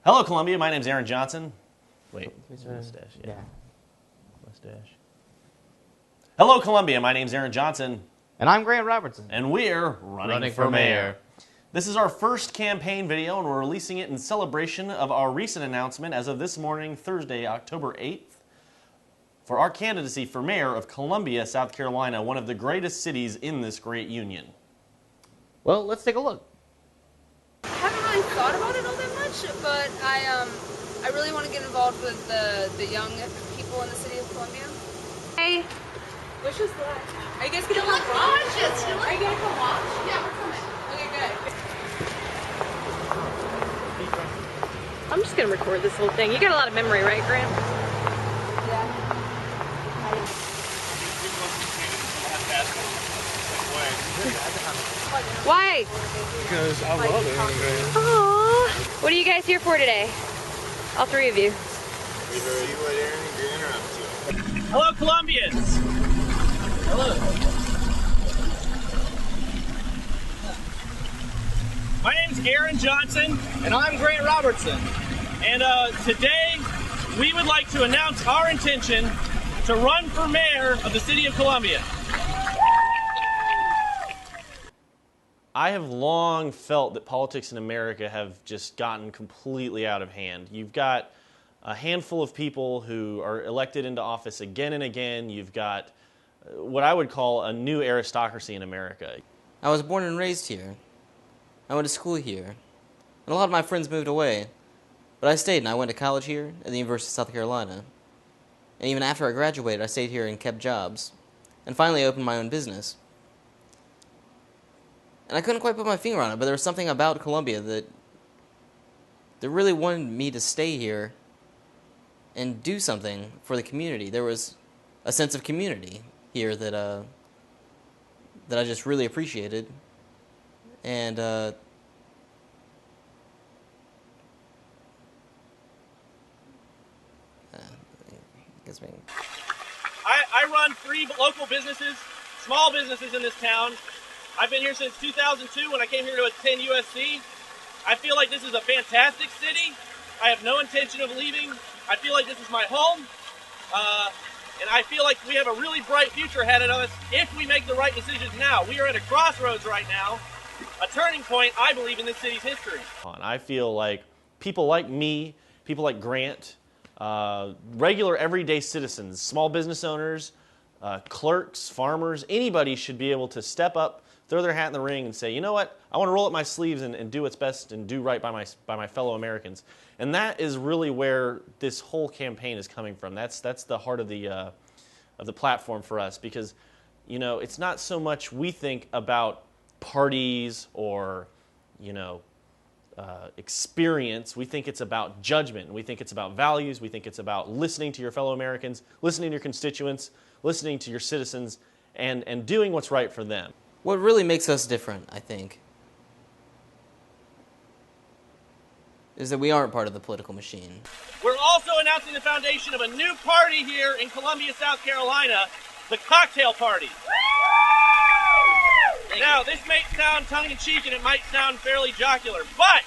Hello, Columbia. My name's Aaron Johnson. Wait, mustache. Yeah. Mustache. Hello, Columbia. My name's Aaron Johnson. And I'm Grant Robertson. And we're running for mayor. This is our first campaign video, and we're releasing it in celebration of our recent announcement as of this morning, Thursday, October 8th, for our candidacy for mayor of Columbia, South Carolina, one of the greatest cities in this great union. Well, let's take a look. I haven't really thought about it all that much, but I really want to get involved with the young people in the city of Columbia. Hey, wish us luck. Are you guys gonna come watch? Are you gonna come watch? Yeah, we're coming. Okay, good. I'm just gonna record this whole thing. You got a lot of memory, right, Grant? Yeah. Why? Because I love it. Aww. What are you guys here for today? All three of you. See what Aaron and Grant are up to. Hello, Columbians. Hello. My name's Aaron Johnson. And I'm Grant Robertson. And today, we would like to announce our intention to run for mayor of the city of Columbia. I have long felt that politics in America have just gotten completely out of hand. You've got a handful of people who are elected into office again and again. You've got what I would call a new aristocracy in America. I was born and raised here. I went to school here. And a lot of my friends moved away. But I stayed and I went to college here at the University of South Carolina. And even after I graduated, I stayed here and kept jobs. And finally opened my own business. And I couldn't quite put my finger on it, but there was something about Columbia that really wanted me to stay here and do something for the community. There was a sense of community here that I just really appreciated. And I run 3 local businesses, small businesses in this town. I've been here since 2002 when I came here to attend USC. I feel like this is a fantastic city. I have no intention of leaving. I feel like this is my home. And I feel like we have a really bright future ahead of us if we make the right decisions now. We are at a crossroads right now, a turning point, I believe, in this city's history. I feel like people like me, people like Grant, regular everyday citizens, small business owners, clerks, farmers, anybody should be able to step up, throw their hat in the ring and say, you know what, I want to roll up my sleeves and do what's best and do right by my fellow Americans. And that is really where this whole campaign is coming from. That's the heart of the platform for us, because, you know, it's not so much we think about parties or, you know, experience. We think it's about judgment. We think it's about values. We think it's about listening to your fellow Americans, listening to your constituents, listening to your citizens, and doing what's right for them. What really makes us different, I think, is that we aren't part of the political machine. We're also announcing the foundation of a new party here in Columbia, South Carolina, the Cocktail Party. Now, this may sound tongue-in-cheek and it might sound fairly jocular, but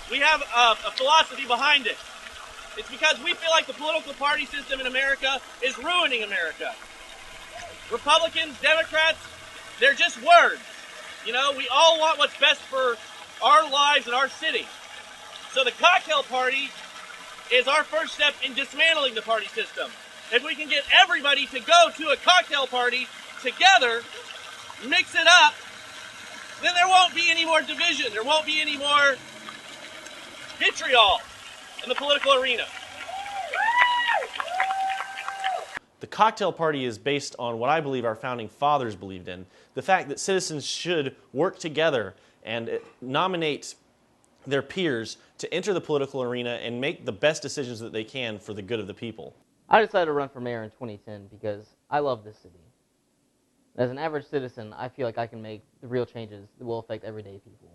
we have a philosophy behind it. It's because we feel like the political party system in America is ruining America. Republicans, Democrats, they're just words. You know, we all want what's best for our lives and our city. So the Cocktail Party is our first step in dismantling the party system. If we can get everybody to go to a cocktail party together, mix it up, then there won't be any more division. There won't be any more vitriol in the political arena. The Cocktail Party is based on what I believe our founding fathers believed in. The fact that citizens should work together and nominate their peers to enter the political arena and make the best decisions that they can for the good of the people. I decided to run for mayor in 2010 because I love this city. As an average citizen, I feel like I can make the real changes that will affect everyday people.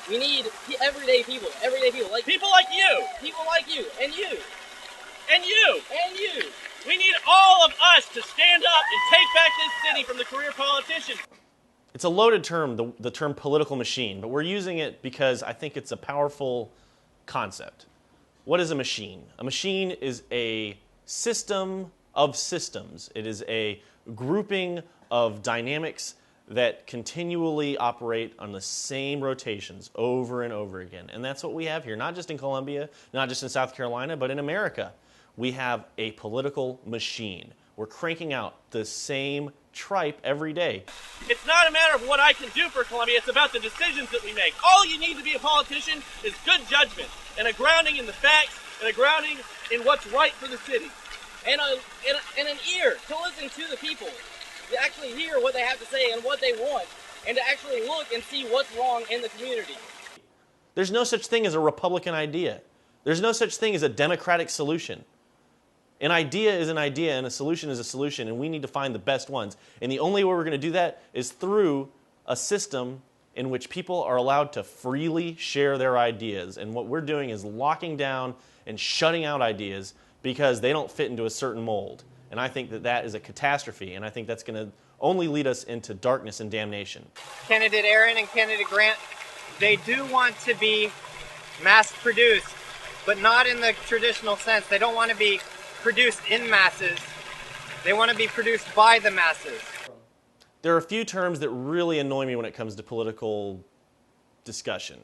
We need everyday people, like people like you, and you, and you, and you. We need all of us to stand up and take back this city from the career politician. It's a loaded term, the term political machine, but we're using it because I think it's a powerful concept. what is a machine? A machine is a system of systems. It is a grouping of dynamics that continually operate on the same rotations over and over again. And that's what we have here, not just in Colombia, not just in South Carolina, but in America. We have a political machine. We're cranking out the same tripe every day. It's not a matter of what I can do for Columbia, it's about the decisions that we make. All you need to be a politician is good judgment and a grounding in the facts and a grounding in what's right for the city. And an ear to listen to the people, to actually hear what they have to say and what they want, and to actually look and see what's wrong in the community. There's no such thing as a Republican idea. There's no such thing as a Democratic solution. An idea is an idea and a solution is a solution, and we need to find the best ones. And the only way we're going to do that is through a system in which people are allowed to freely share their ideas. And what we're doing is locking down and shutting out ideas because they don't fit into a certain mold. And I think that that is a catastrophe, and I think that's going to only lead us into darkness and damnation. Candidate Aaron and candidate Grant, they do want to be mass-produced, but not in the traditional sense. They don't want to be produced in masses. They want to be produced by the masses. There are a few terms that really annoy me when it comes to political discussion.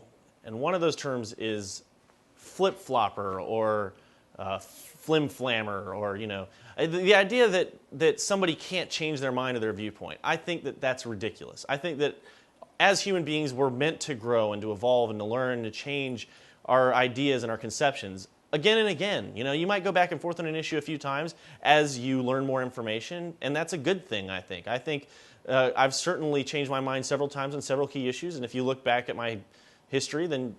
And one of those terms is flip-flopper or flim-flammer, or, you know, the idea that somebody can't change their mind or their viewpoint. I think that that's ridiculous. I think that as human beings, we're meant to grow and to evolve and to learn and to change our ideas and our conceptions again and again. You know, you might go back and forth on an issue a few times as you learn more information, and that's a good thing, I think. I think I've certainly changed my mind several times on several key issues, and if you look back at my history, then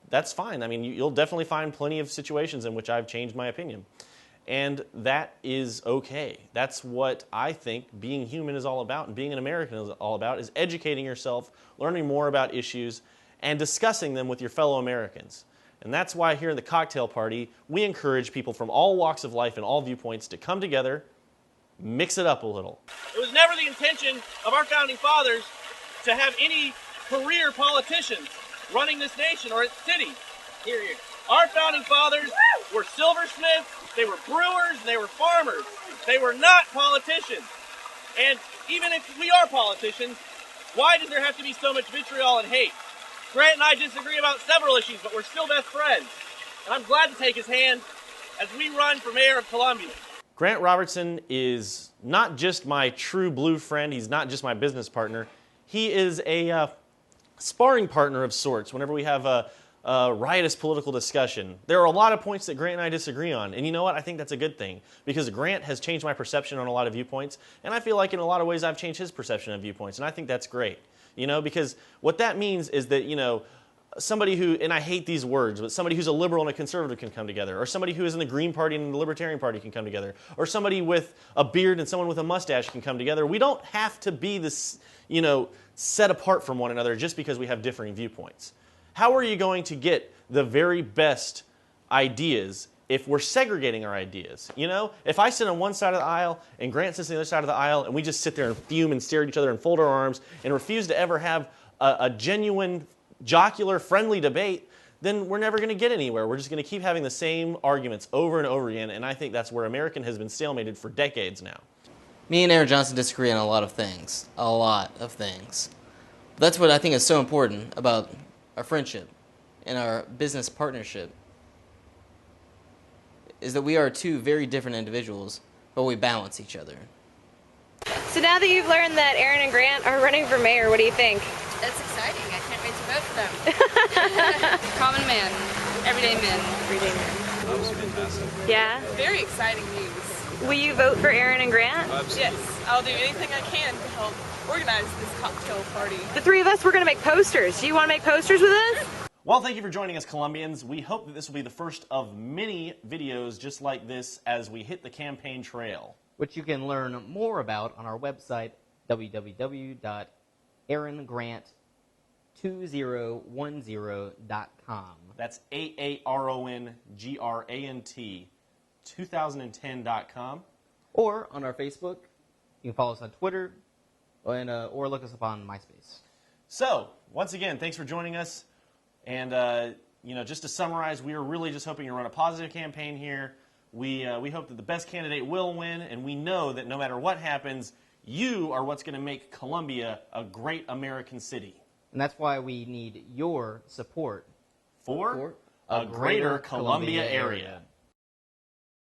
that's fine. I mean, you'll definitely find plenty of situations in which I've changed my opinion. And that is okay. That's what I think being human is all about, and being an American is all about, is educating yourself, learning more about issues, and discussing them with your fellow Americans. And that's why here in the cocktail party, we encourage people from all walks of life and all viewpoints to come together, mix it up a little. It was never the intention of our founding fathers to have any career politicians running this nation or its city. Here. Our founding fathers were silversmiths, they were brewers, they were farmers. They were not politicians. And even if we are politicians, why does there have to be so much vitriol and hate? Grant and I disagree about several issues, but we're still best friends. And I'm glad to take his hand as we run for mayor of Columbia. Grant Robertson is not just my true blue friend. He's not just my business partner. He is a sparring partner of sorts whenever we have a riotous political discussion. There are a lot of points that Grant and I disagree on, and you know what? I think that's a good thing, because Grant has changed my perception on a lot of viewpoints, and I feel like in a lot of ways I've changed his perception of viewpoints, and I think that's great. You know, because what that means is that, you know, somebody who, and I hate these words, but somebody who's a liberal and a conservative can come together, or somebody who is in the Green Party and the Libertarian Party can come together, or somebody with a beard and someone with a mustache can come together. We don't have to be this, you know, set apart from one another just because we have differing viewpoints. How are you going to get the very best ideas if we're segregating our ideas? You know, if I sit on one side of the aisle and Grant sits on the other side of the aisle and we just sit there and fume and stare at each other and fold our arms and refuse to ever have a genuine, jocular, friendly debate, then we're never going to get anywhere. We're just going to keep having the same arguments over and over again, and I think that's where America has been stalemated for decades now. Me and Aaron Johnson disagree on a lot of things. A lot of things. But that's what I think is so important about our friendship and our business partnership, is that we are two very different individuals, but we balance each other. So now that you've learned that Aaron and Grant are running for mayor, what do you think? That's exciting. I can't wait to vote for them. Common man. Everyday men. Everyday man. That was fantastic. Yeah? Very exciting news. Will you vote for Aaron and Grant? Yes, I'll do anything I can to help organize this cocktail party. The three of us, we're going to make posters. Do you want to make posters with us? Well, thank you for joining us, Columbians. We hope that this will be the first of many videos just like this as we hit the campaign trail, which you can learn more about on our website, www.aarongrant2010.com. That's AARONGRANT 2010.com. Or on our Facebook. You can follow us on Twitter, and or look us up on MySpace. So, once again, thanks for joining us. And just to summarize, we are really just hoping to run a positive campaign here. We hope that the best candidate will win, and we know that no matter what happens, you are what's going to make Columbia a great American city. And that's why we need your support For a greater Columbia area.